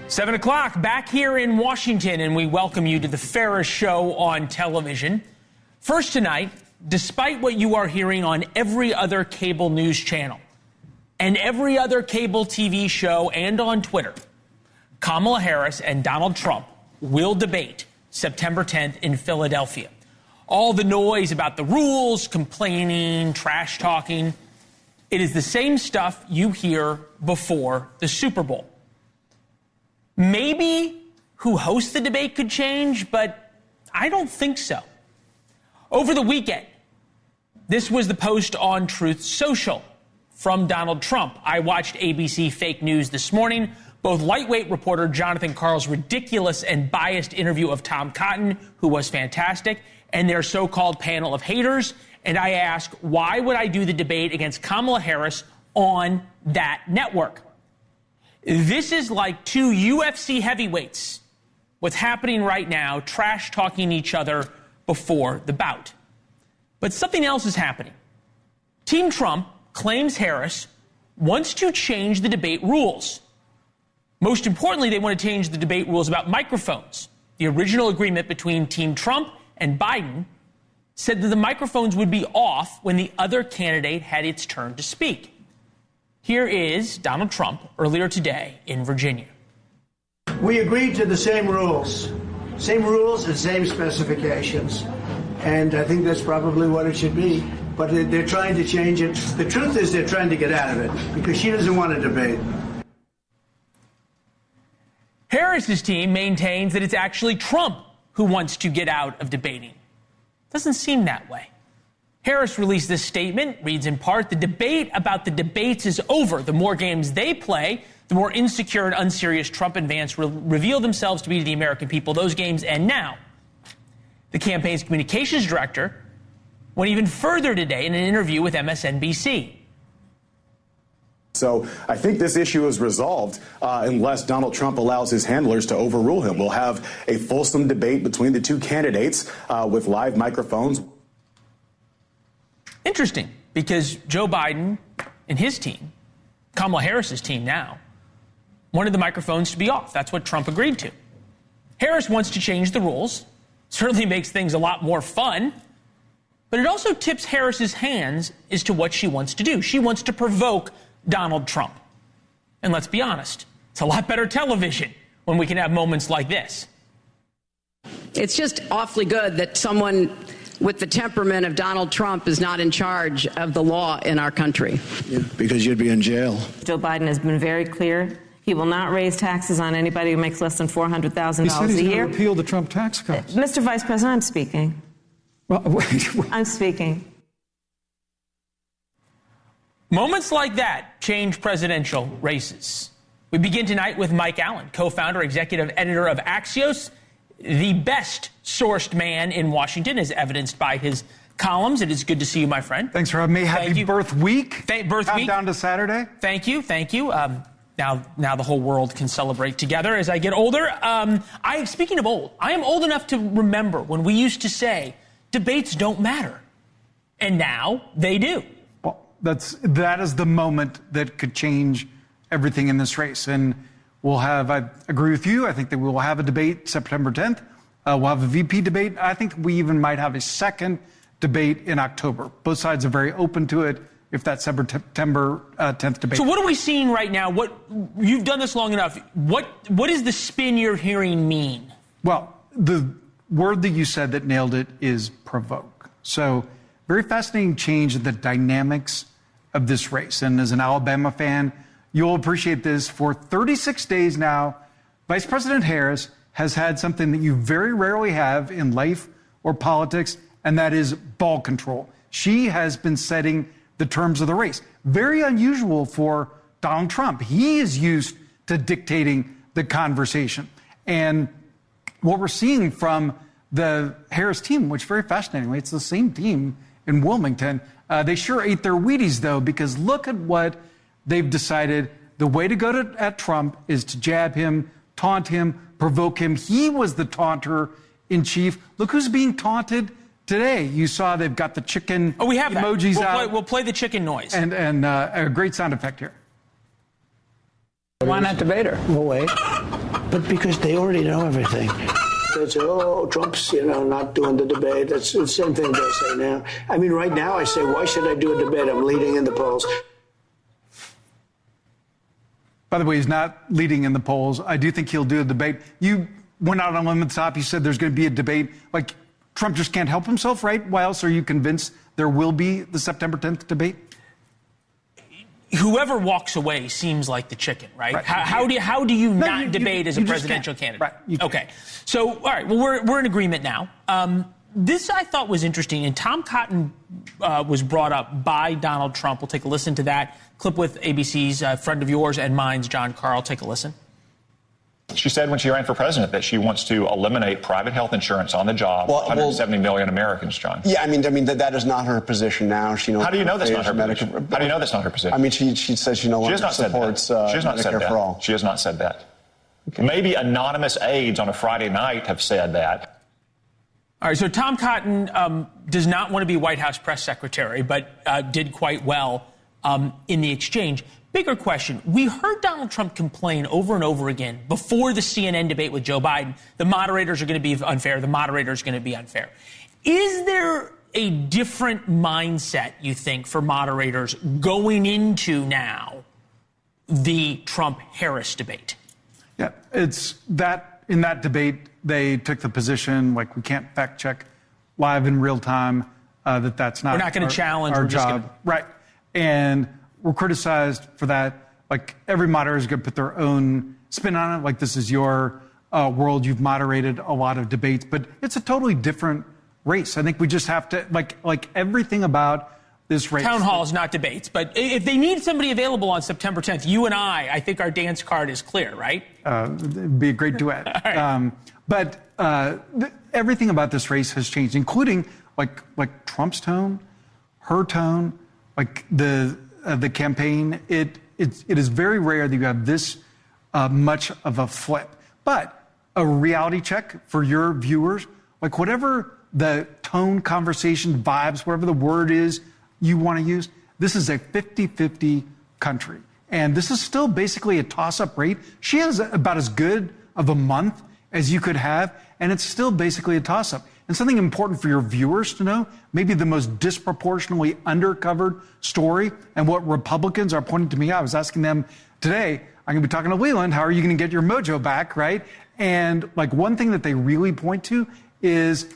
7 o'clock, back here in Washington, and we welcome you to the fairest show on television. First tonight, despite what you are hearing on every other cable news channel and every other cable TV show and on Twitter, Kamala Harris and Donald Trump will debate September 10th in Philadelphia. All the noise about the rules, complaining, trash talking, it is the same stuff you hear before the Super Bowl. Maybe who hosts the debate could change, but I don't think so. Over the weekend, this was the post on Truth Social from Donald Trump. I watched ABC Fake News this morning. Both lightweight reporter Jonathan Karl's ridiculous and biased interview of Tom Cotton, who was fantastic, and their so-called panel of haters. And I asked, why would I do the debate against Kamala Harris on that network? This is like two UFC heavyweights. What's happening right now, trash-talking each other before the bout. But something else is happening. Team Trump claims Harris wants to change the debate rules. Most importantly, they want to change the debate rules about microphones. The original agreement between Team Trump and Biden said that the microphones would be off when the other candidate had its turn to speak. Here is Donald Trump earlier today in Virginia. We agreed to the same rules and same specifications. And I think that's probably what it should be. But they're trying to change it. The truth is they're trying to get out of it because she doesn't want to debate. Harris's team maintains that it's actually Trump who wants to get out of debating. Doesn't seem that way. Harris released this statement, reads in part, the debate about the debates is over. The more games they play, the more insecure and unserious Trump and Vance reveal themselves to be to the American people. Those games end now. The campaign's communications director went even further today in an interview with MSNBC. So I think this issue is resolved unless Donald Trump allows his handlers to overrule him. We'll have a fulsome debate between the two candidates with live microphones. Interesting, because Joe Biden and his team, Kamala Harris's team now, wanted the microphones to be off. That's what Trump agreed to. Harris wants to change the rules. Certainly makes things a lot more fun. But it also tips Harris's hands as to what she wants to do. She wants to provoke Donald Trump. And let's be honest, it's a lot better television when we can have moments like this. It's just awfully good that someone with the temperament of Donald Trump is not in charge of the law in our country. Yeah, because you'd be in jail. Joe Biden has been very clear. He will not raise taxes on anybody who makes less than $400,000 a year. He said he's going to repeal the Trump tax cuts. Mr. Vice President, I'm speaking. Well, wait. I'm speaking. Moments like that change presidential races. We begin tonight with Mike Allen, co-founder, executive editor of Axios, the best sourced man in Washington, as evidenced by his columns. It is good to see you, my friend. Thanks for having me. Happy birth week. Birth week. Down to Saturday. Thank you. Now the whole world can celebrate together as I get older. Speaking of old, I am old enough to remember when we used to say debates don't matter. And now they do. Well, that is the moment that could change everything in this race. And I agree with you. I think that we will have a debate September 10th. We'll have a VP debate. I think we even might have a second debate in October. Both sides are very open to it if that September 10th debate. So what are we seeing right now? You've done this long enough. What does the spin you're hearing mean? Well, the word that you said that nailed it is provoke. So very fascinating change in the dynamics of this race. And as an Alabama fan, you'll appreciate this. For 36 days now, Vice President Harris has had something that you very rarely have in life or politics, and that is ball control. She has been setting the terms of the race. Very unusual for Donald Trump. He is used to dictating the conversation. And what we're seeing from the Harris team, which is very fascinating, it's the same team in Wilmington. They sure ate their Wheaties, though, because look at what they've decided. The way to go at Trump is to jab him, taunt him, provoke him. He was the taunter in chief. Look who's being taunted today. You saw they've got the chicken emojis out. We'll play the chicken noise. And a great sound effect here. Why not debate her? We'll wait. But because they already know everything. They say, oh, Trump's, not doing the debate. That's the same thing they say now. I mean, right now I say, why should I do a debate? I'm leading in the polls. By the way, he's not leading in the polls. I do think he'll do a debate. You went out on a limb at the top. You said there's going to be a debate. Like, Trump just can't help himself, right? Why else are you convinced there will be the September 10th debate? Whoever walks away seems like the chicken, right? How do you not debate as a presidential candidate? Right. Okay. So, all right. Well, we're in agreement now. This I thought was interesting, and Tom Cotton was brought up by Donald Trump. We'll take a listen to that clip with ABC's friend of yours and mine's John Carl. Take a listen. She said when she ran for president that she wants to eliminate private health insurance on the job. 170 million Americans, John. Yeah, I mean that is not her position now. She How do you know that's not her position? How do you know that's not her position? I mean, she says she no longer supports Medicare for all. She has not said that. Okay. Maybe anonymous aides on a Friday night have said that. All right, so Tom Cotton does not want to be White House press secretary, but did quite well in the exchange. Bigger question. We heard Donald Trump complain over and over again before the CNN debate with Joe Biden. The moderators are going to be unfair. The moderator is going to be unfair. Is there a different mindset, you think, for moderators going into now the Trump-Harris debate? Yeah, it's that in that debate, they took the position, like, we can't fact check live in real time, that's not We're not going to challenge our we're just job. Right. And we're criticized for that. Like, every moderator is going to put their own spin on it. Like, this is your world. You've moderated a lot of debates, but it's a totally different race. I think we just have to, like everything about this race. Town halls, not debates. But if they need somebody available on September 10th, you and I think our dance card is clear, right? It'd be a great duet. Right. But everything about this race has changed, including like Trump's tone, her tone, like the campaign. It is very rare that you have this much of a flip. But a reality check for your viewers, like whatever the tone, conversation, vibes, whatever the word is you want to use, this is a 50-50 country. And this is still basically a toss-up rate. She has about as good of a month as you could have, and it's still basically a toss-up. And something important for your viewers to know, maybe the most disproportionately undercovered story, and what Republicans are pointing to me. I was asking them today, I'm going to be talking to Leland, how are you going to get your mojo back, right? And like one thing that they really point to is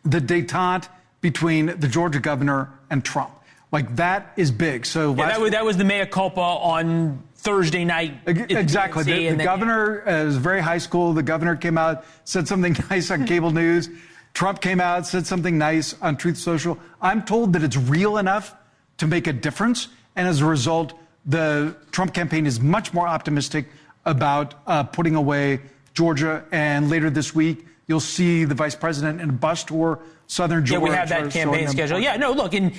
the détente between the Georgia governor and Trump. Like that is big. So yeah, that was the mea culpa on Thursday night. Exactly. The governor is very high school. The governor came out, said something nice on cable news. Trump came out, said something nice on Truth Social. I'm told that it's real enough to make a difference. And as a result, the Trump campaign is much more optimistic about putting away Georgia. And later this week, you'll see the vice president in a bus tour, Southern Georgia. Yeah, we have that campaign schedule. Yeah, no, look, and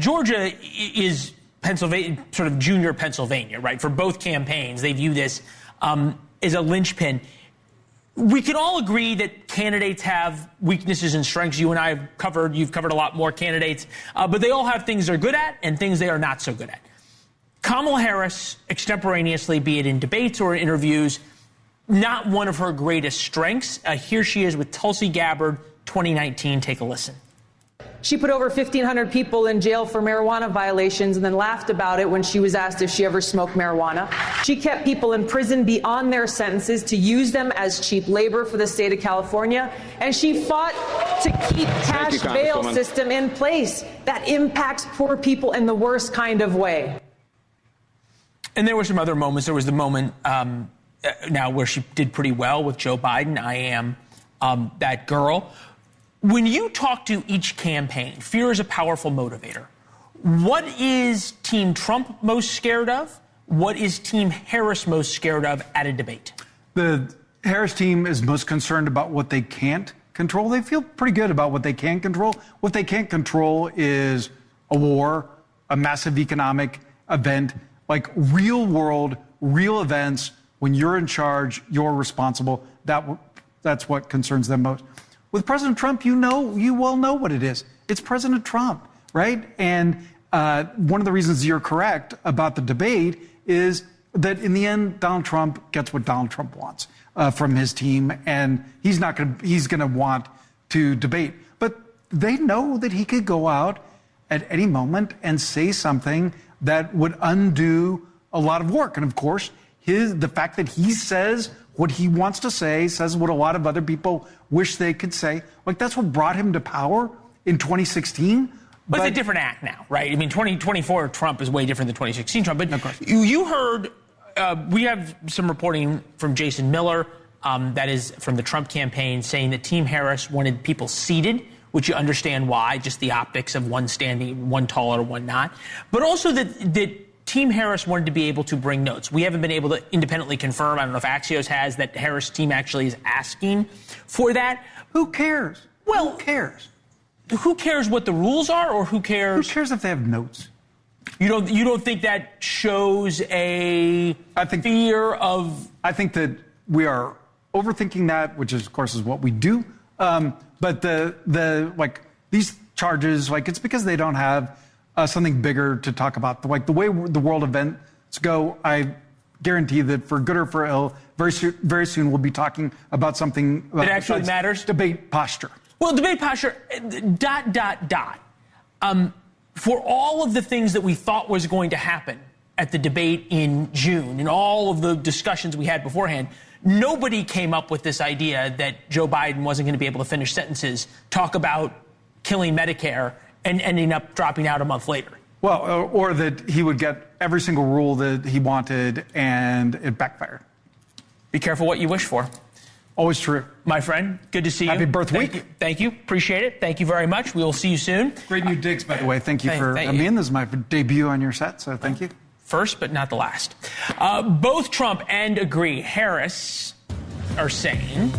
Georgia is Pennsylvania, sort of junior Pennsylvania, right? For both campaigns, they view this as a linchpin. We can all agree that candidates have weaknesses and strengths. You and I have covered, you've covered a lot more candidates, but they all have things they're good at and things they are not so good at. Kamala Harris, extemporaneously, be it in debates or in interviews, not one of her greatest strengths. Here she is with Tulsi Gabbard, 2019. Take a listen. She put over 1,500 people in jail for marijuana violations and then laughed about it when she was asked if she ever smoked marijuana. She kept people in prison beyond their sentences to use them as cheap labor for the state of California. And she fought to keep cash bail system in place that impacts poor people in the worst kind of way. And there were some other moments. There was the moment now where she did pretty well with Joe Biden. I am that girl. When you talk to each campaign, fear is a powerful motivator. What is Team Trump most scared of? What is Team Harris most scared of at a debate? The Harris team is most concerned about what they can't control. They feel pretty good about what they can control. What they can't control is a war, a massive economic event, like real world, real events. When you're in charge, you're responsible. That's what concerns them most. With President Trump, you well know what it is. It's President Trump, right? And one of the reasons you're correct about the debate is that in the end, Donald Trump gets what Donald Trump wants from his team, and he's going to want to debate. But they know that he could go out at any moment and say something that would undo a lot of work. And of course, the fact that he says what he wants to say, says what a lot of other people wish they could say, like that's what brought him to power in 2016. But it's a different act now, right? I mean, 2024 Trump is way different than 2016 Trump. But you heard, we have some reporting from Jason Miller, that is from the Trump campaign, saying that Team Harris wanted people seated, which you understand why, just the optics of one standing, one taller, one not. But also that Team Harris wanted to be able to bring notes. We haven't been able to independently confirm, I don't know if Axios has, that Harris' team actually is asking for that. Who cares? Well, who cares? Who cares what the rules are, or who cares? Who cares if they have notes? You don't think that shows a fear of? I think that we are overthinking that, which is, of course, is what we do. But the these charges, it's because they don't have something bigger to talk about. The way the world events go, I guarantee that for good or for ill, very soon we'll be talking about something that actually matters. Debate posture. Well, debate posture. ... For all of the things that we thought was going to happen at the debate in June and all of the discussions we had beforehand, nobody came up with this idea that Joe Biden wasn't going to be able to finish sentences, talk about killing Medicare, and ending up dropping out a month later. Well, or that he would get every single rule that he wanted and it backfired. Be careful what you wish for. Always true. My friend, good to see you. Happy birth week. Thank you. Appreciate it. Thank you very much. We will see you soon. Great new digs, by the way. Thank you for coming in. This is my debut on your set, so thank you. First, but not the last. Both Trump and Harris are saying,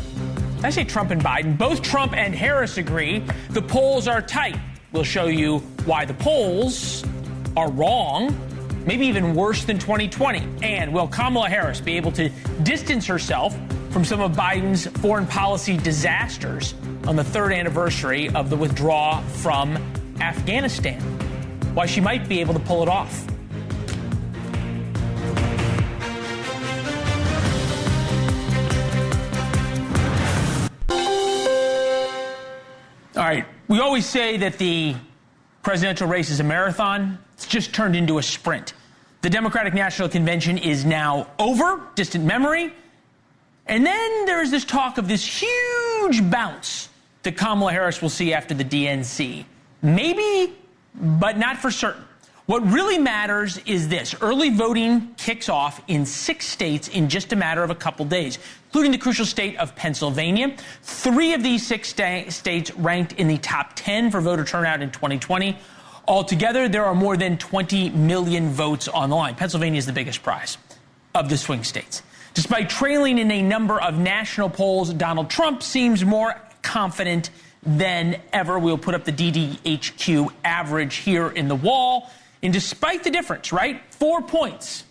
I say Trump and Biden, both Trump and Harris agree the polls are tight. We'll show you why the polls are wrong, maybe even worse than 2020. And will Kamala Harris be able to distance herself from some of Biden's foreign policy disasters on the third anniversary of the withdrawal from Afghanistan? Why she might be able to pull it off. All right, we always say that the presidential race is a marathon. It's just turned into a sprint. The Democratic National Convention is now over, distant memory. And then there's this talk of this huge bounce that Kamala Harris will see after the DNC. Maybe, but not for certain. What really matters is this. Early voting kicks off in 6 states in just a matter of a couple days, including the crucial state of Pennsylvania. 3 of these 6 states ranked in the top 10 for voter turnout in 2020. Altogether, there are more than 20 million votes on the line. Pennsylvania is the biggest prize of the swing states. Despite trailing in a number of national polls, Donald Trump seems more confident than ever. We'll put up the DDHQ average here in the wall. And despite the difference, 4 points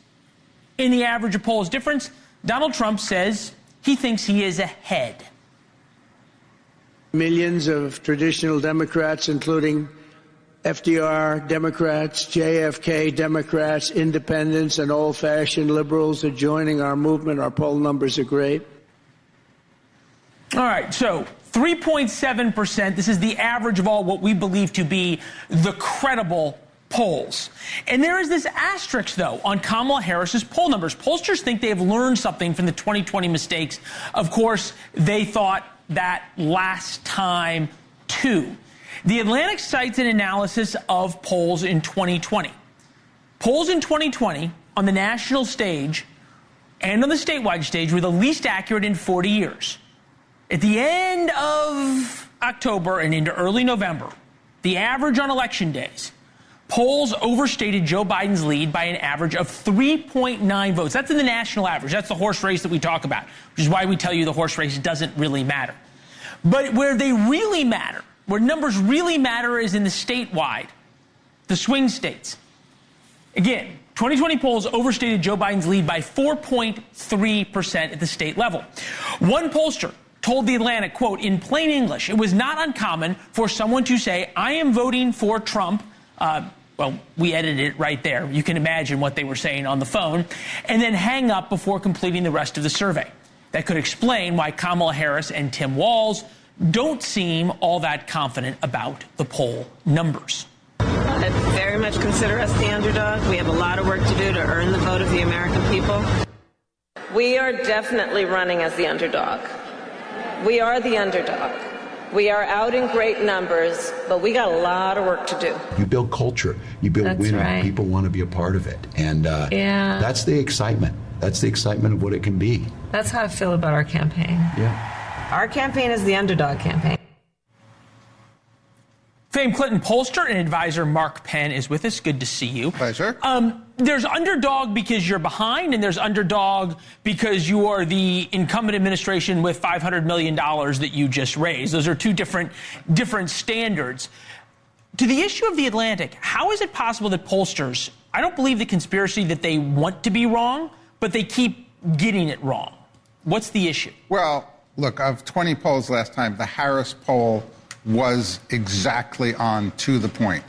in the average of polls difference, Donald Trump says he thinks he is ahead. Millions of traditional Democrats, including FDR Democrats, JFK Democrats, independents, and old-fashioned liberals are joining our movement. Our poll numbers are great. All right, so 3.7%. This is the average of all what we believe to be the credible polls. And there is this asterisk, though, on Kamala Harris's poll numbers. Pollsters think they have learned something from the 2020 mistakes. Of course, they thought that last time, too. The Atlantic cites an analysis of polls in 2020. Polls in 2020 on the national stage and on the statewide stage were the least accurate in 40 years. At the end of October and into early November, the average on election days, polls overstated Joe Biden's lead by an average of 3.9 votes. That's in the national average. That's the horse race that we talk about, which is why we tell you the horse race doesn't really matter. But where they really matter, where numbers really matter, is in the statewide, the swing states. Again, 2020 polls overstated Joe Biden's lead by 4.3% at the state level. One pollster told The Atlantic, quote, in plain English, it was not uncommon for someone to say, I am voting for Trump, Well, we edited it right there. You can imagine what they were saying on the phone, and then hang up before completing the rest of the survey. That could explain why Kamala Harris and Tim Walz don't seem all that confident about the poll numbers. I very much consider us the underdog. We have a lot of work to do to earn the vote of the American people. We are definitely running as the underdog. We are the underdog. We are out in great numbers, but we got a lot of work to do. You build culture. You build winning. Right. People want to be a part of it. And that's the excitement. That's the excitement of what it can be. That's how I feel about our campaign. Yeah. Our campaign is the underdog campaign. Famed Clinton pollster and advisor Mark Penn is with us. Good to see you. Pleasure. There's underdog because you're behind, and there's underdog because you are the incumbent administration with $500 million that you just raised. Those are two different standards. To the issue of the Atlantic, how is it possible that pollsters, I don't believe the conspiracy that they want to be wrong, but they keep getting it wrong? What's the issue? Well, look, of 20 polls last time, the Harris poll was exactly on to the point.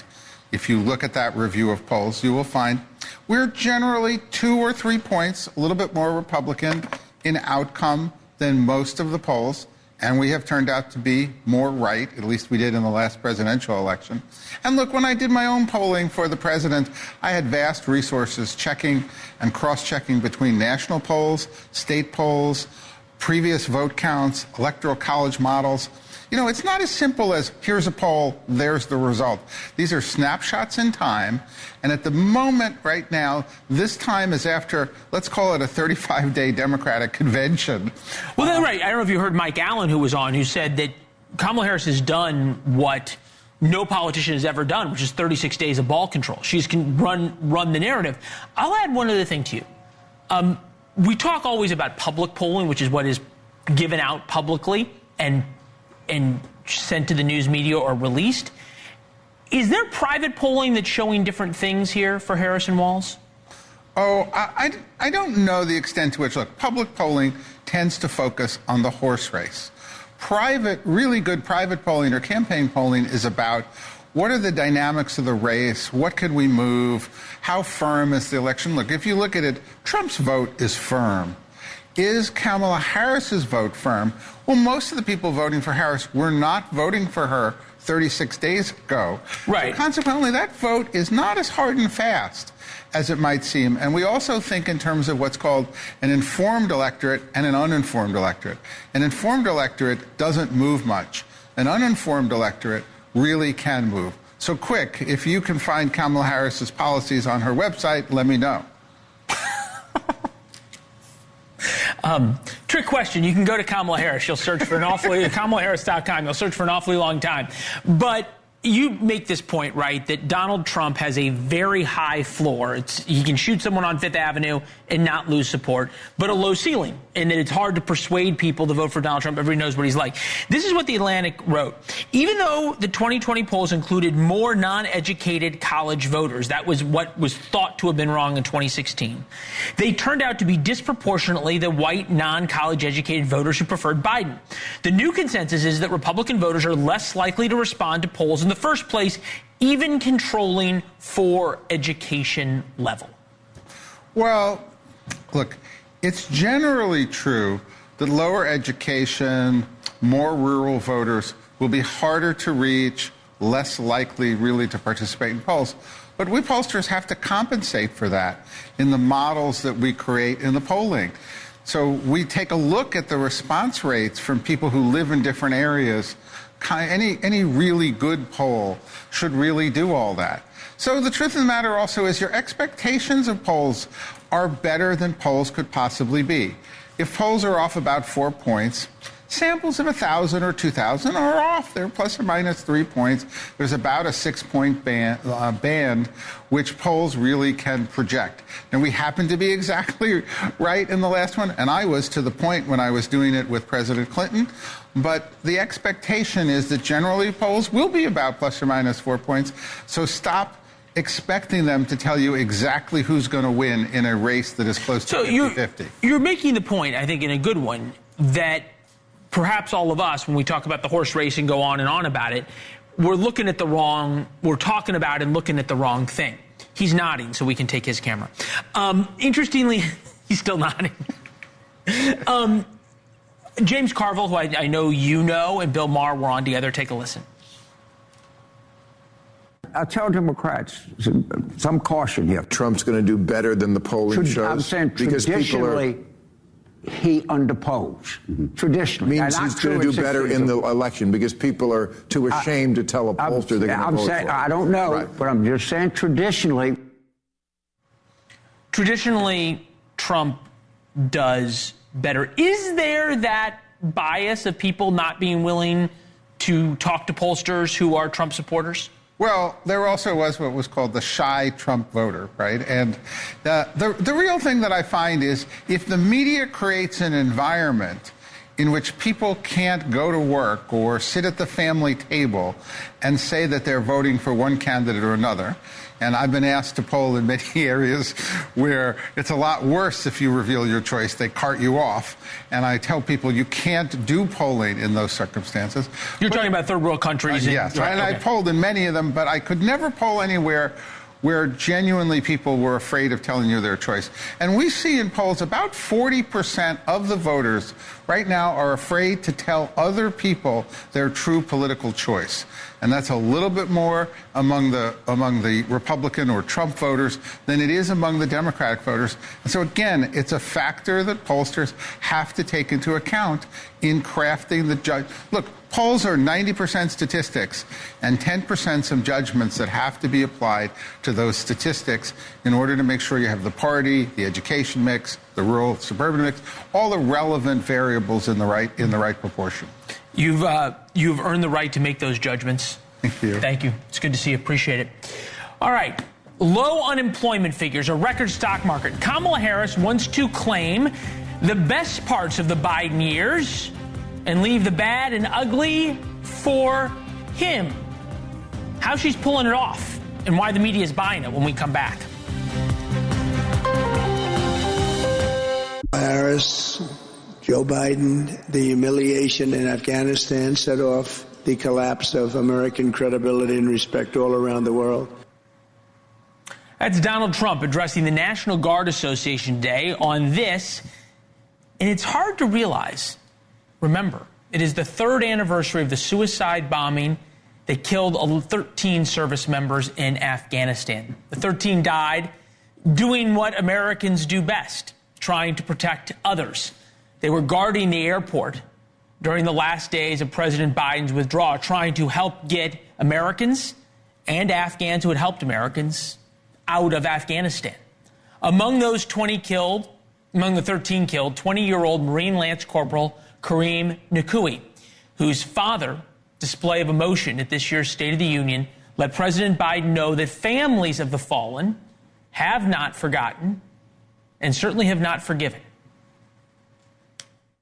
If you look at that review of polls, you will find we're generally 2 or 3 points, a little bit more Republican in outcome than most of the polls, and we have turned out to be more right, at least we did in the last presidential election. And look, when I did my own polling for the president, I had vast resources checking and cross-checking between national polls, state polls, previous vote counts, electoral college models. You know, it's not as simple as here's a poll, there's the result. These are snapshots in time, and at the moment right now, this time is after, let's call it a 35-day Democratic convention. Well, that's right. I don't know if you heard Mike Allen, who was on, who said that Kamala Harris has done what no politician has ever done, which is 36 days of ball control. She's can run the narrative. I'll add one other thing to you. We talk always about public polling, which is what is given out publicly and sent to the news media or released. Is there private polling that's showing different things here for Harris and Walz? Oh, I don't know the extent to which, look, public polling tends to focus on the horse race. Really good private polling or campaign polling is about what are the dynamics of the race? What could we move? How firm is the election? Look, if you look at it, Trump's vote is firm. Is Kamala Harris's vote firm? Well, most of the people voting for Harris were not voting for her 36 days ago. Right. So consequently, that vote is not as hard and fast as it might seem. And we also think in terms of what's called an informed electorate and an uninformed electorate. An informed electorate doesn't move much. An uninformed electorate really can move. So quick, if you can find Kamala Harris's policies on her website, let me know. Trick question. You can go to Kamala Harris. You'll search for an KamalaHarris.com. You'll search for an awfully long time. But you make this point, right, that Donald Trump has a very high floor. He can shoot someone on Fifth Avenue and not lose support, but a low ceiling, and that it's hard to persuade people to vote for Donald Trump. Everybody knows what he's like. This is what The Atlantic wrote. Even though the 2020 polls included more non-educated college voters, that was what was thought to have been wrong in 2016, they turned out to be disproportionately the white, non-college educated voters who preferred Biden. The new consensus is that Republican voters are less likely to respond to polls in the first place, even controlling for education level. Well, look, it's generally true that lower education, more rural voters will be harder to reach, less likely really to participate in polls. But we pollsters have to compensate for that in the models that we create in the polling. So we take a look at the response rates from people who live in different areas. Any really good poll should really do all that. So the truth of the matter also is your expectations of polls are better than polls could possibly be. If polls are off about 4 points, samples of 1,000 or 2,000 are off. They're plus or minus 3 points. There's about a 6-point band which polls really can project. And we happen to be exactly right in the last one, and I was to the point when I was doing it with President Clinton. But the expectation is that generally polls will be about plus or minus 4 points. So stop expecting them to tell you exactly who's going to win in a race that is close to 50-50. You're making the point, I think, in a good one, that perhaps all of us, when we talk about the horse race and go on and on about it, looking at we're talking about and looking at the wrong thing. He's nodding, so we can take his camera. Interestingly, he's still nodding. James Carville, who I know you know, and Bill Maher were on together. Take a listen. I tell Democrats some caution here. Trump's going to do better than the polling shows. I'm saying traditionally, he underposed. Mm-hmm. Traditionally. Means he's going to do better in the election because people are too ashamed to tell a pollster they're going to vote for. I don't know, right. But I'm just saying traditionally. Traditionally, Trump does better. Is there that bias of people not being willing to talk to pollsters who are Trump supporters? Well, there also was what was called the shy Trump voter, right? And the real thing that I find is if the media creates an environment in which people can't go to work or sit at the family table and say that they're voting for one candidate or another, and I've been asked to poll in many areas where it's a lot worse if you reveal your choice. They cart you off. And I tell people you can't do polling in those circumstances. You're talking about third world countries. Yes. Right, and okay. I polled in many of them, but I could never poll anywhere where genuinely people were afraid of telling you their choice. And we see in polls about 40% of the voters right now are afraid to tell other people their true political choice. And that's a little bit more among the Republican or Trump voters than it is among the Democratic voters. And so, again, it's a factor that pollsters have to take into account in crafting the judge. Look, polls are 90% statistics and 10% some judgments that have to be applied to those statistics in order to make sure you have the party, the education mix, the rural suburban mix, all the relevant variables in the right proportion. You've earned the right to make those judgments. Thank you. Thank you. It's good to see you. Appreciate it. All right. Low unemployment figures, a record stock market. Kamala Harris wants to claim the best parts of the Biden years and leave the bad and ugly for him. How she's pulling it off and why the media is buying it when we come back. Harris, Joe Biden, the humiliation in Afghanistan set off the collapse of American credibility and respect all around the world. That's Donald Trump addressing the National Guard Association Day on this. And it's hard to realize. Remember, it is the third anniversary of the suicide bombing that killed 13 service members in Afghanistan. The 13 died doing what Americans do best, trying to protect others. They were guarding the airport during the last days of President Biden's withdrawal, trying to help get Americans and Afghans who had helped Americans out of Afghanistan. Among those 20 killed, among the 13 killed, 20-year-old Marine Lance Corporal Kareem Nakui, whose father display of emotion at this year's State of the Union let President Biden know that families of the fallen have not forgotten and certainly have not forgiven.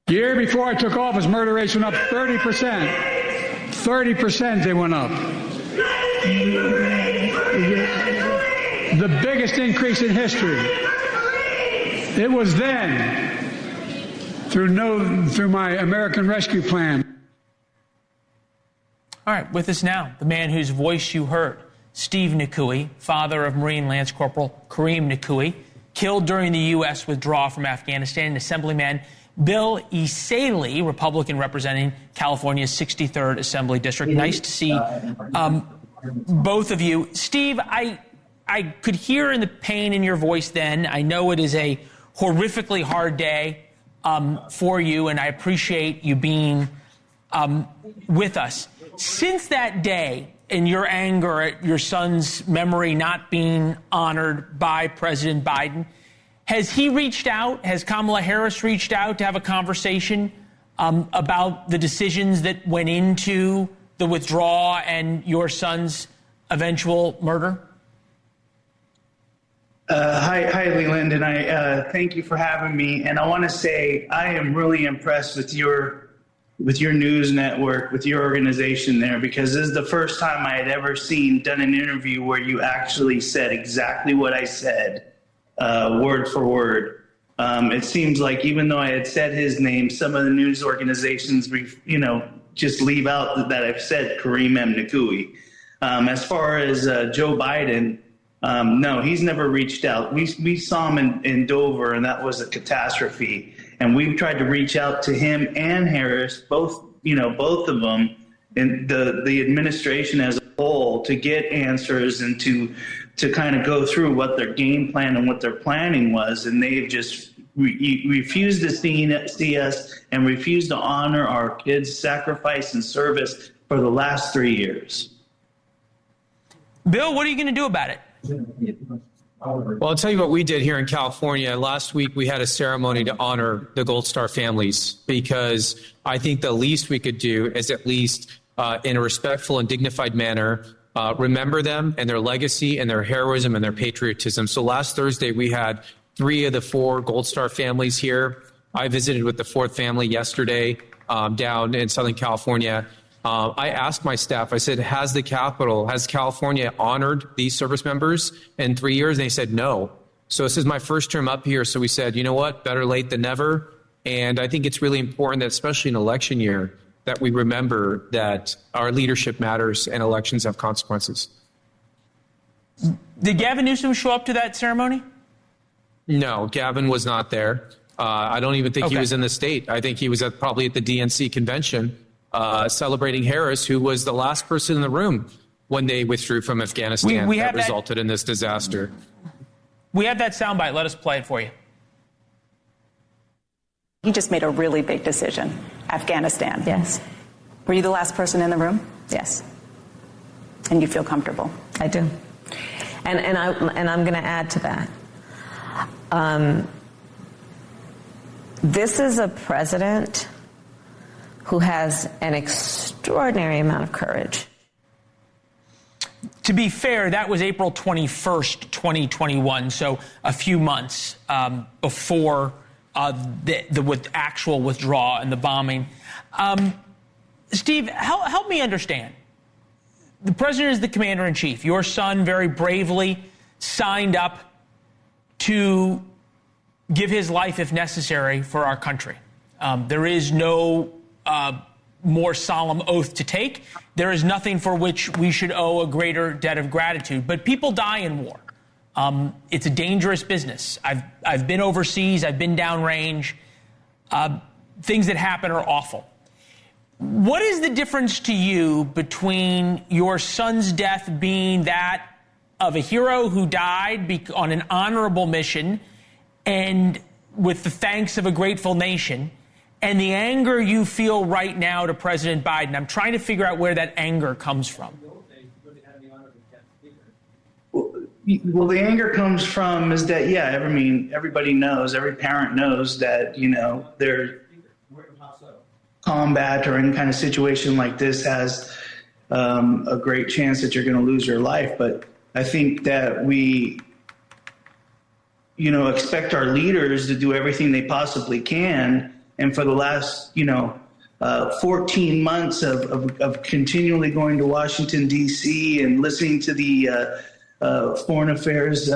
The year before I took office, murder rates went up 30%. 30% they went up. The biggest increase in history. It was then, through my American Rescue Plan. All right, with us now, the man whose voice you heard, Steve Nakui, father of Marine Lance Corporal Kareem Nakui, killed during the U.S. withdrawal from Afghanistan, and Assemblyman Bill Esaley, Republican representing California's 63rd Assembly District. Nice to see both of you. Steve, I could hear in the pain in your voice then. I know it is a horrifically hard day for you, and I appreciate you being with us. Since that day and your anger at your son's memory not being honored by President Biden, has he reached out? Has Kamala Harris reached out to have a conversation about the decisions that went into the withdrawal and your son's eventual murder? Hi, Leland, and I thank you for having me. And I want to say I am really impressed with your news network, with your organization there, because this is the first time I had ever done an interview where you actually said exactly what I said, word for word. It seems like even though I had said his name, some of the news organizations, just leave out that I've said Kareem M. Nakui. As far as Joe Biden, no, he's never reached out. We saw him in Dover, and that was a catastrophe. And we've tried to reach out to him and Harris, both of them, and the administration as a whole, to get answers and to kind of go through what their game plan and what their planning was. And they've just refused to see us and refused to honor our kids' sacrifice and service for the last 3 years. Bill, what are you going to do about it? Well, I'll tell you what we did here in California. Last week, we had a ceremony to honor the Gold Star families, because I think the least we could do is at least in a respectful and dignified manner remember them and their legacy and their heroism and their patriotism. So last Thursday, we had 3 of the 4 Gold Star families here. I visited with the 4th family yesterday down in Southern California. I asked my staff, I said, has California honored these service members in 3 years? And they said no. So this is my first term up here. So we said, you know what, better late than never. And I think it's really important that, especially in election year, that we remember that our leadership matters and elections have consequences. Did Gavin Newsom show up to that ceremony? No, Gavin was not there. I don't even think he was in the state. I think he was probably at the DNC convention celebrating Harris, who was the last person in the room when they withdrew from Afghanistan. That resulted in this disaster. We have that soundbite. Let us play it for you. He just made a really big decision. Afghanistan. Yes. Were you the last person in the room? Yes. And you feel comfortable? I do. And I'm going to add to that. This is a president who has an extraordinary amount of courage. To be fair, that was April 21st, 2021, so a few months before the actual withdrawal and the bombing. Steve, help me understand. The president is the commander-in-chief. Your son very bravely signed up to give his life, if necessary, for our country. There is no more solemn oath to take. There is nothing for which we should owe a greater debt of gratitude. But people die in war. It's a dangerous business. I've been overseas. I've been downrange. Things that happen are awful. What is the difference to you between your son's death being that of a hero who died on an honorable mission and with the thanks of a grateful nation, and the anger you feel right now to President Biden? I'm trying to figure out where that anger comes from. Well, the anger comes from is that, everybody knows, every parent knows that, their combat or any kind of situation like this has a great chance that you're going to lose your life. But I think that we, expect our leaders to do everything they possibly can. And for the last, 14 months of continually going to Washington, D.C. and listening to the foreign affairs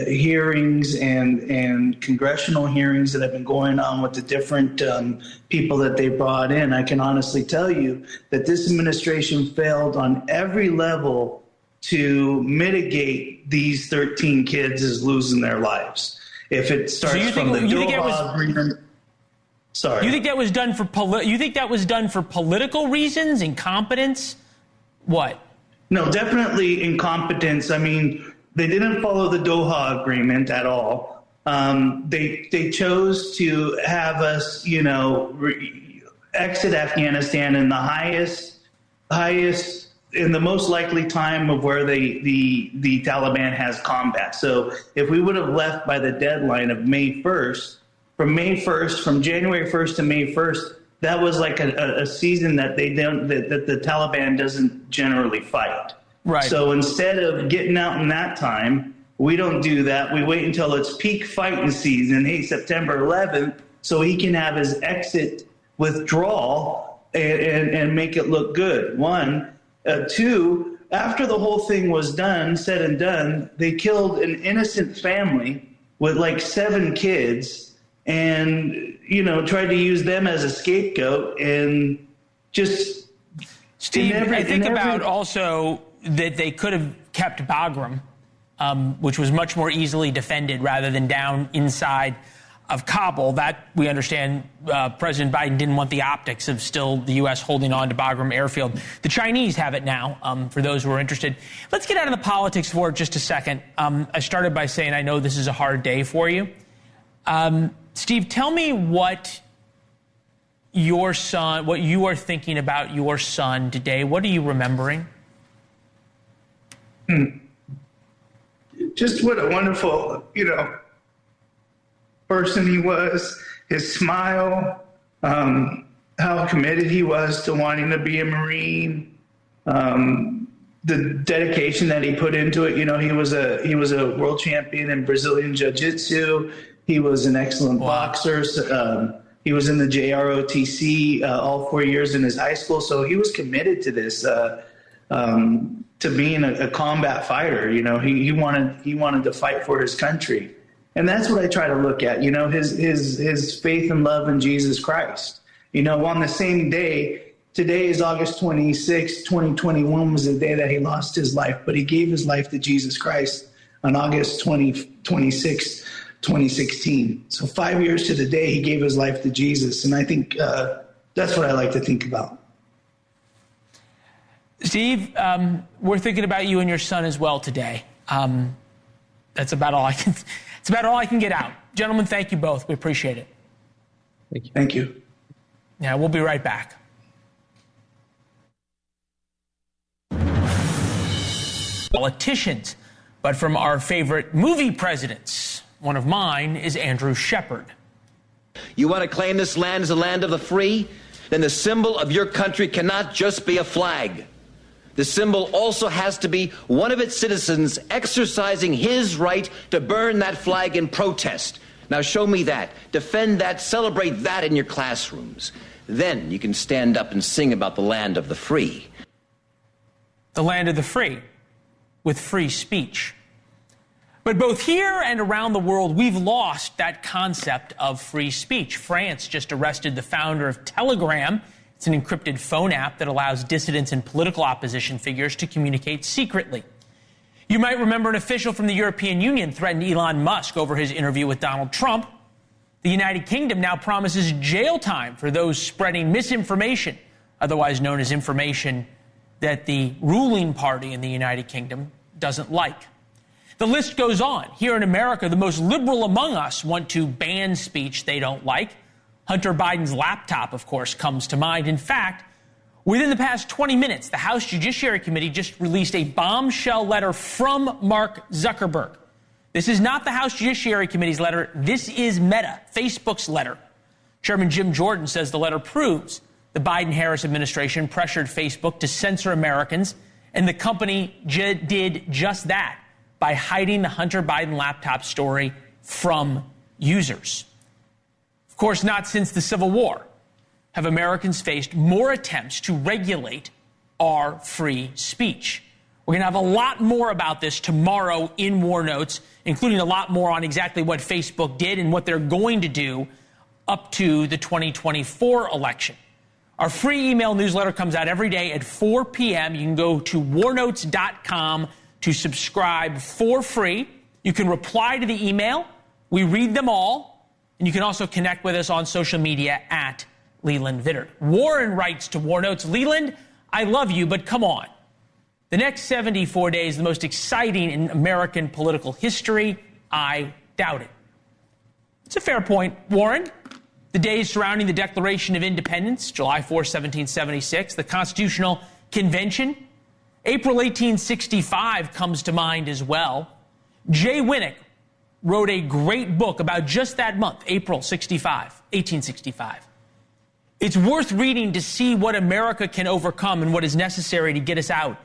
hearings and congressional hearings that have been going on with the different people that they brought in, I can honestly tell you that this administration failed on every level to mitigate these 13 kids as losing their lives. If it starts from the Doha agreement. Sorry. You think that was done for political reasons, incompetence? What? No, definitely incompetence. I mean, they didn't follow the Doha agreement at all. They chose to have us, exit Afghanistan in the highest, in the most likely time of where the Taliban has combat. So if we would have left by the deadline of May 1st, from January 1st to May 1st, that was like a season that that the Taliban doesn't generally fight. Right. So instead of getting out in that time, we don't do that. We wait until it's peak fighting season, September 11th, so he can have his exit withdrawal and make it look good. One. Two, after the whole thing was said and done, they killed an innocent family with like 7 kids and, tried to use them as a scapegoat and just Steve, I think about also that they could have kept Bagram, which was much more easily defended rather than down inside of Kabul. That, we understand, President Biden didn't want the optics of still the U.S. holding on to Bagram Airfield. The Chinese have it now, for those who are interested. Let's get out of the politics for just a second. I started by saying I know this is a hard day for you. Steve, tell me what you are thinking about your son today. What are you remembering? Just what a wonderful, person he was, his smile, how committed he was to wanting to be a Marine, the dedication that he put into it. He was a world champion in Brazilian Jiu-Jitsu. He was an excellent boxer. He was in the JROTC all 4 years in his high school. So he was committed to this, to being a combat fighter. He wanted to fight for his country. And that's what I try to look at, his faith and love in Jesus Christ. On the same day, today is August 26, 2021 was the day that he lost his life, but he gave his life to Jesus Christ on August 26, 2016. So 5 years to the day he gave his life to Jesus. And I think that's what I like to think about. Steve, we're thinking about you and your son as well today. That's about all I can. It's about all I can get out. Gentlemen, thank you both. We appreciate it. Thank you. Thank you. Yeah, we'll be right back. Politicians, but from our favorite movie presidents. One of mine is Andrew Shepard. You want to claim this land as a land of the free? Then the symbol of your country cannot just be a flag. The symbol also has to be one of its citizens exercising his right to burn that flag in protest. Now show me that. Defend that. Celebrate that in your classrooms. Then you can stand up and sing about the land of the free. The land of the free, with free speech. But both here and around the world, we've lost that concept of free speech. France just arrested the founder of Telegram. It's an encrypted phone app that allows dissidents and political opposition figures to communicate secretly. You might remember an official from the European Union threatened Elon Musk over his interview with Donald Trump. The United Kingdom now promises jail time for those spreading misinformation, otherwise known as information that the ruling party in the United Kingdom doesn't like. The list goes on. Here in America, the most liberal among us want to ban speech they don't like. Hunter Biden's laptop, of course, comes to mind. In fact, within the past 20 minutes, the House Judiciary Committee just released a bombshell letter from Mark Zuckerberg. This is not the House Judiciary Committee's letter. This is Meta, Facebook's letter. Chairman Jim Jordan says the letter proves the Biden-Harris administration pressured Facebook to censor Americans, and the company did just that by hiding the Hunter Biden laptop story from users. Of course, not since the Civil War have Americans faced more attempts to regulate our free speech. We're going to have a lot more about this tomorrow in War Notes, including a lot more on exactly what Facebook did and what they're going to do up to the 2024 election. Our free email newsletter comes out every day at 4 p.m. You can go to warnotes.com to subscribe for free. You can reply to the email. We read them all. And you can also connect with us on social media at Leland Vittert. Warren writes to War Notes, Leland, I love you, but come on. The next 74 days, the most exciting in American political history, I doubt it. It's a fair point, Warren. The days surrounding the Declaration of Independence, July 4, 1776, the Constitutional Convention, April 1865 comes to mind as well. Jay Winnick wrote a great book about just that month, April 1865. It's worth reading to see what America can overcome and what is necessary to get us out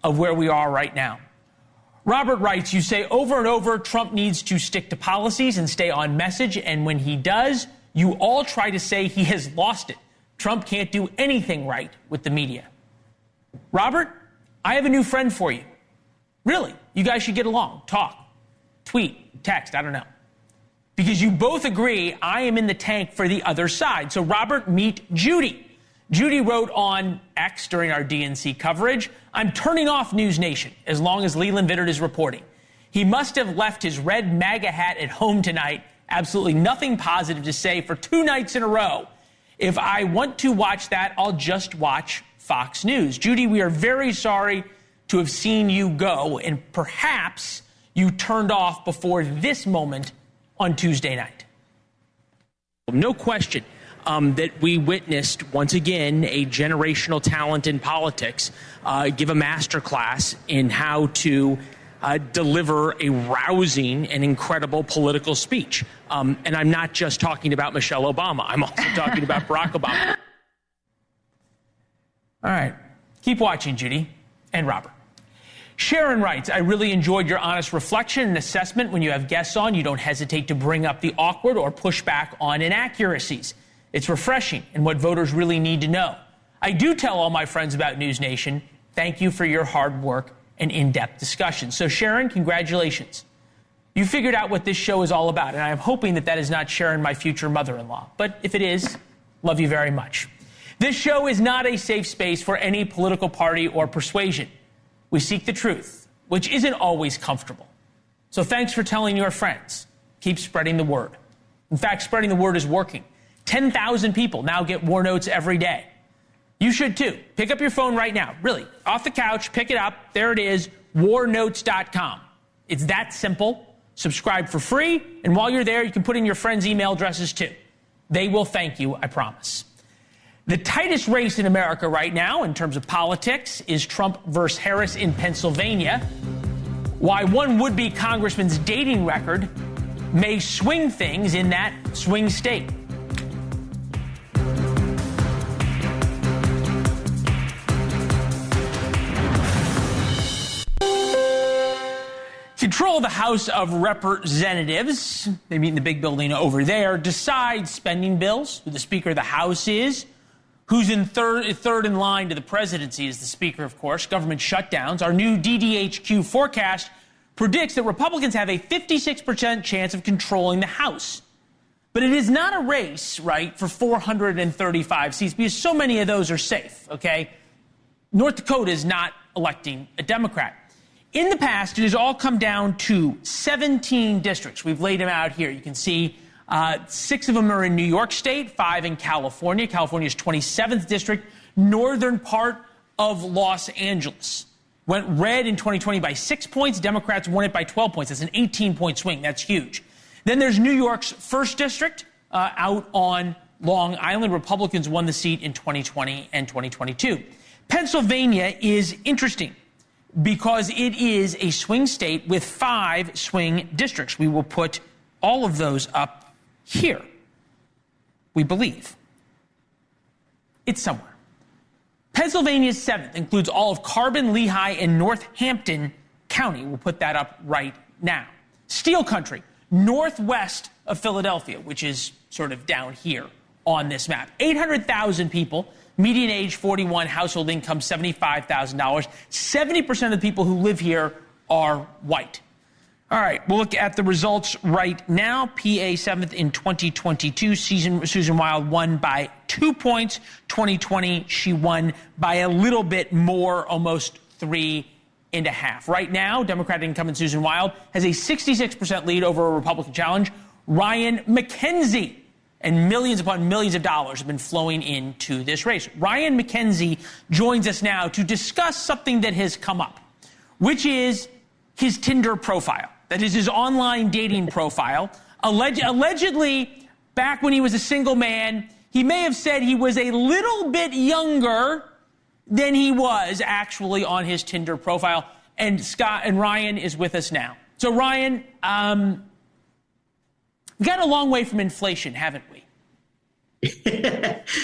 of where we are right now. Robert writes, you say over and over, Trump needs to stick to policies and stay on message, and when he does, you all try to say he has lost it. Trump can't do anything right with the media. Robert, I have a new friend for you. Really, you guys should get along, talk, tweet, text, I don't know. Because you both agree I am in the tank for the other side. So Robert, meet Judy. Judy wrote on X during our DNC coverage, "I'm turning off NewsNation as long as Leland Vittert is reporting. He must have left his red MAGA hat at home tonight. Absolutely nothing positive to say for 2 nights in a row. If I want to watch that, I'll just watch Fox News." Judy, we are very sorry to have seen you go, and perhaps you turned off before this moment on Tuesday night. No question that we witnessed, once again, a generational talent in politics give a masterclass in how to deliver a rousing and incredible political speech. And I'm not just talking about Michelle Obama. I'm also talking about Barack Obama. All right. Keep watching, Judy and Robert. Sharon writes, "I really enjoyed your honest reflection and assessment. When you have guests on, you don't hesitate to bring up the awkward or push back on inaccuracies. It's refreshing and what voters really need to know. I do tell all my friends about NewsNation. Thank you for your hard work and in-depth discussion." So, Sharon, congratulations. You figured out what this show is all about, and I am hoping that that is not Sharon, my future mother-in-law. But if it is, love you very much. This show is not a safe space for any political party or persuasion. We seek the truth, which isn't always comfortable. So thanks for telling your friends. Keep spreading the word. In fact, spreading the word is working. 10,000 people now get War Notes every day. You should too. Pick up your phone right now. Really, off the couch, pick it up. There it is, warnotes.com. It's that simple. Subscribe for free. And while you're there, you can put in your friends' email addresses too. They will thank you, I promise. The tightest race in America right now in terms of politics is Trump versus Harris in Pennsylvania. Why one would-be congressman's dating record may swing things in that swing state. Control of the House of Representatives, they meet in the big building over there, decides spending bills, who the Speaker of the House is, who's in third in line to the presidency is the Speaker, of course, government shutdowns. Our new DDHQ forecast predicts that Republicans have a 56% chance of controlling the House. But it is not a race, right, for 435 seats, because so many of those are safe, okay? North Dakota is not electing a Democrat. In the past, it has all come down to 17 districts. We've laid them out here. You can see 6 of them are in New York State, 5 in California. California's 27th district, northern part of Los Angeles. Went red in 2020 by 6 points. Democrats won it by 12 points. That's an 18-point swing. That's huge. Then there's New York's 1st district out on Long Island. Republicans won the seat in 2020 and 2022. Pennsylvania is interesting because it is a swing state with 5 swing districts. We will put all of those up here, we believe. It's somewhere. Pennsylvania's 7th includes all of Carbon, Lehigh, and Northampton County. We'll put that up right now. Steel Country, northwest of Philadelphia, which is sort of down here on this map. 800,000 people, median age 41, household income $75,000. 70% of the people who live here are white. All right, we'll look at the results right now. PA 7th in 2022. Susan Wild won by 2 points. 2020, she won by a little bit more, almost 3.5. Right now, Democratic incumbent Susan Wild has a 66% lead over a Republican challenge, Ryan McKenzie. And millions upon millions of dollars have been flowing into this race. Ryan McKenzie joins us now to discuss something that has come up, which is his Tinder profile. That is his online dating profile. Allegedly, back when he was a single man, he may have said he was a little bit younger than he was actually on his Tinder profile. And Ryan is with us now. So Ryan, we've gotten a long way from inflation, haven't we?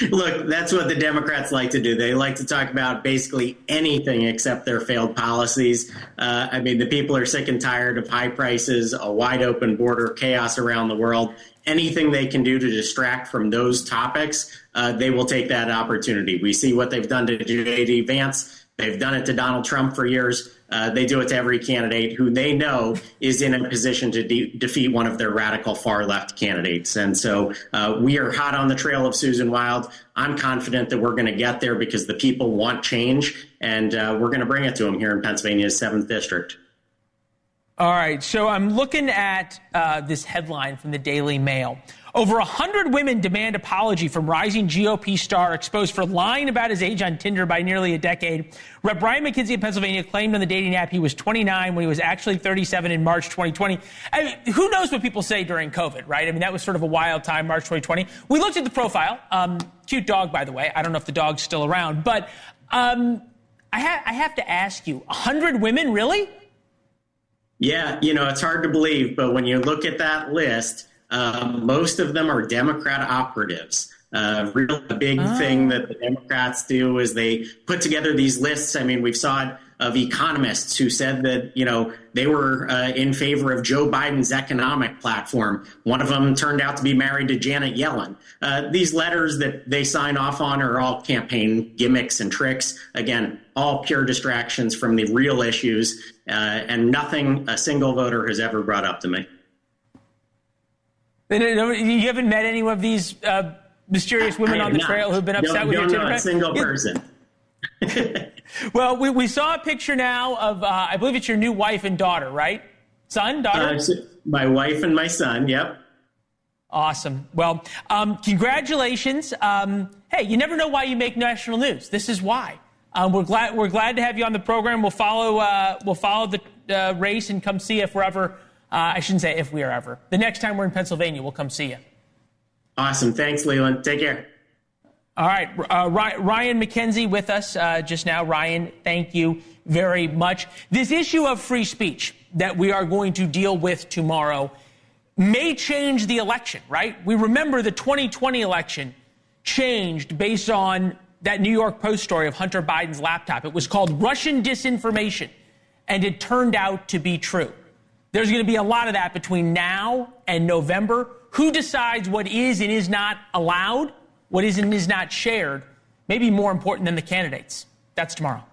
Look, that's what the Democrats like to do. They like to talk about basically anything except their failed policies. I mean, the people are sick and tired of high prices, a wide open border, chaos around the world. Anything they can do to distract from those topics, they will take that opportunity. We see what they've done to J.D. Vance. They've done it to Donald Trump for years. they do it to every candidate who they know is in a position to defeat one of their radical far left candidates. And so we are hot on the trail of Susan Wild. I'm confident that we're going to get there because the people want change, and we're going to bring it to them here in Pennsylvania's 7th District. All right, so I'm looking at this headline from the Daily Mail. Over 100 women demand apology from rising GOP star exposed for lying about his age on Tinder by nearly a decade. Rep. Brian McKenzie of Pennsylvania claimed on the dating app he was 29 when he was actually 37 in March 2020. I mean, who knows what people say during COVID, right? I mean, that was sort of a wild time, March 2020. We looked at the profile. Cute dog, by the way. I don't know if the dog's still around. But I have to ask you, 100 women, really? Yeah, it's hard to believe, but when you look at that list, most of them are Democrat operatives. A big thing that the Democrats do is they put together these lists. I mean, we've saw it of economists who said that, they were in favor of Joe Biden's economic platform. One of them turned out to be married to Janet Yellen. These letters that they sign off on are all campaign gimmicks and tricks. Again, all pure distractions from the real issues, and nothing a single voter has ever brought up to me. You haven't met any of these mysterious women on the trail who've been upset with your Tinder? Not a single person. Well, we saw a picture now of, I believe it's your new wife and daughter, right? Son, daughter? My wife and my son, yep. Awesome. Well, congratulations. Hey, you never know why you make national news. This is why. We're glad to have you on the program. We'll follow the race and come see you if we're ever. I shouldn't say if we are ever. The next time we're in Pennsylvania, we'll come see you. Awesome. Thanks, Leland. Take care. All right. Ryan McKenzie with us just now. Ryan, thank you very much. This issue of free speech that we are going to deal with tomorrow may change the election, right? We remember the 2020 election changed based on that New York Post story of Hunter Biden's laptop. It was called Russian disinformation, and it turned out to be true. There's going to be a lot of that between now and November. Who decides what is and is not allowed, what is and is not shared, may be more important than the candidates. That's tomorrow.